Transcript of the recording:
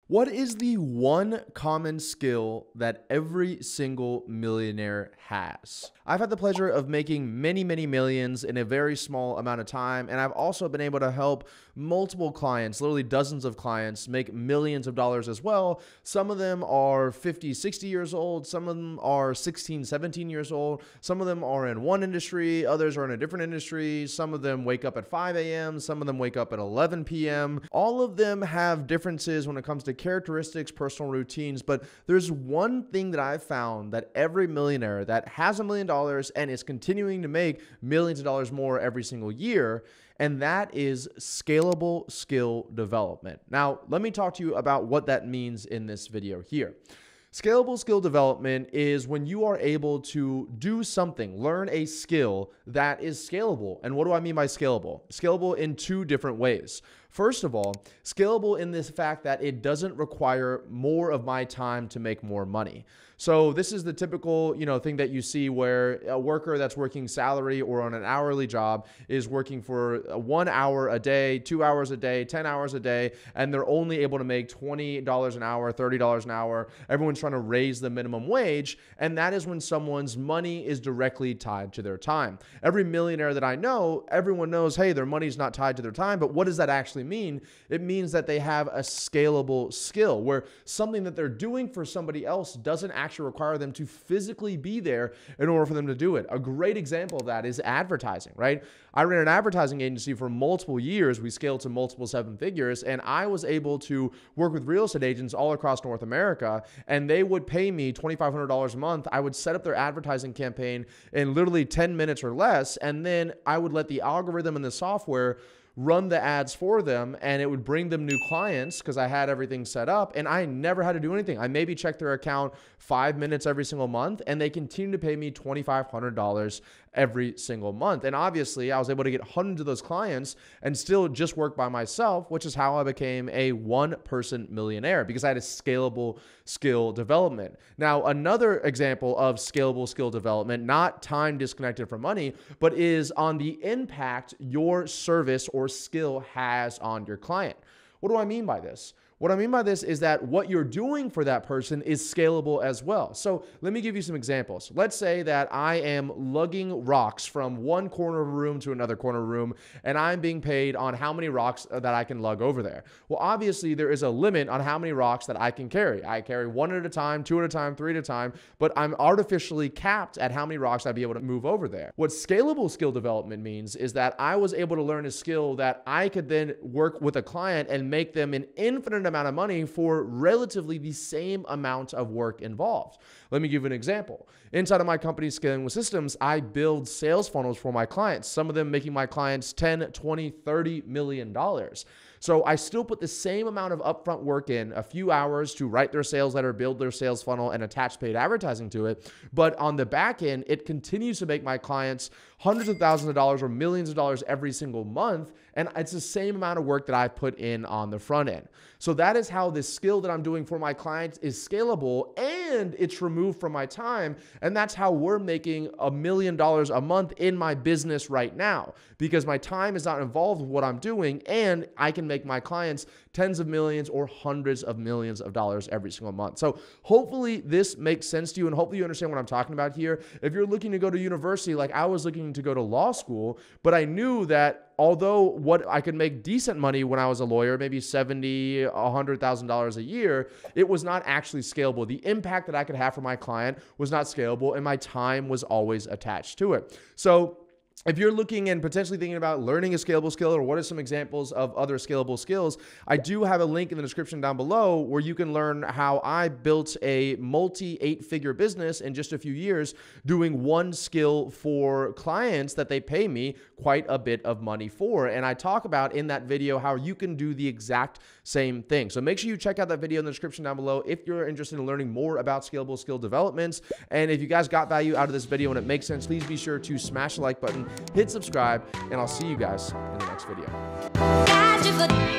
What is the one common skill that every single millionaire has? I've had the pleasure of making many millions in a very small amount of time, and I've also been able to help multiple clients, literally dozens of clients, make millions of dollars as well. Some of them are 50, 60 years old. Some of them are 16, 17 years old. Some of them are in one industry. Others are in a different industry. Some of them wake up at 5 a.m. Some of them wake up at 11 p.m. All of them have differences when it comes to characteristics, personal routines, but there's one thing that I've found that every millionaire that has $1 million and is continuing to make millions of dollars more every single year, and that is scalable skill development. Now, let me talk to you about what that means in this video here. Scalable skill development is when you are able to do something, learn a skill that is scalable. And what do I mean by scalable? Scalable in two different ways. First of all, scalable in this fact that it doesn't require more of my time to make more money. So this is the typical, thing that you see where a worker that's working salary or on an hourly job is working for 1 hour a day, 2 hours a day, 10 hours a day, and they're only able to make $20 an hour, $30 an hour. Everyone's trying to raise the minimum wage, and that is when someone's money is directly tied to their time. Every millionaire that I know, everyone knows, hey, their money's not tied to their time, but what does that actually mean? It means that they have a scalable skill where something that they're doing for somebody else doesn't actually require them to physically be there in order for them to do it. A great example of that is advertising, right? I ran an advertising agency for multiple years. We scaled to multiple seven figures, and I was able to work with real estate agents all across North America, and they would pay me $2,500 a month. I would set up their advertising campaign in literally 10 minutes or less, and then I would let the algorithm and the software run the ads for them, and it would bring them new clients because I had everything set up, and I never had to do anything. I maybe checked their account 5 minutes every single month, and they continue to pay me $2,500 every single month. And obviously, I was able to get hundreds of those clients and still just work by myself, which is how I became a one-person millionaire, because I had a scalable skill development. Now, another example of scalable skill development, not time disconnected from money, but is on the impact your service or skill has on your client. What do I mean by this? What I mean by this is that what you're doing for that person is scalable as well. So let me give you some examples. Let's say that I am lugging rocks from one corner of a room to another corner of a room, and I'm being paid on how many rocks that I can lug over there. Well, obviously there is a limit on how many rocks that I can carry. I carry one at a time, two at a time, three at a time, but I'm artificially capped at how many rocks I'd be able to move over there. What scalable skill development means is that I was able to learn a skill that I could then work with a client and make them an infinite amount of money for relatively the same amount of work involved. Let me give you an example. Inside of my company, Scaling with Systems, I build sales funnels for my clients, some of them making my clients $10, $20, $30 million. So I still put the same amount of upfront work in, a few hours to write their sales letter, build their sales funnel, and attach paid advertising to it. But on the back end, it continues to make my clients hundreds of thousands of dollars or millions of dollars every single month. And it's the same amount of work that I put in on the front end. So that is how this skill that I'm doing for my clients is scalable, and it's removed from my time. And that's how we're making $1 million a month in my business right now, because my time is not involved with what I'm doing, and I can make my clients tens of millions or hundreds of millions of dollars every single month. So hopefully this makes sense to you, and hopefully you understand what I'm talking about here. If you're looking to go to university, like I was looking to go to law school, but I knew that although what I could make decent money when I was a lawyer, maybe $70,000, $100,000 a year, it was not actually scalable. The impact that I could have for my client was not scalable, and my time was always attached to it. So if you're looking and potentially thinking about learning a scalable skill, or what are some examples of other scalable skills, I do have a link in the description down below where you can learn how I built a multi-8-figure business in just a few years doing one skill for clients that they pay me quite a bit of money for. And I talk about in that video how you can do the exact same thing. So make sure you check out that video in the description down below if you're interested in learning more about scalable skill developments. And if you guys got value out of this video and it makes sense, please be sure to smash the like button, hit subscribe, and I'll see you guys in the next video.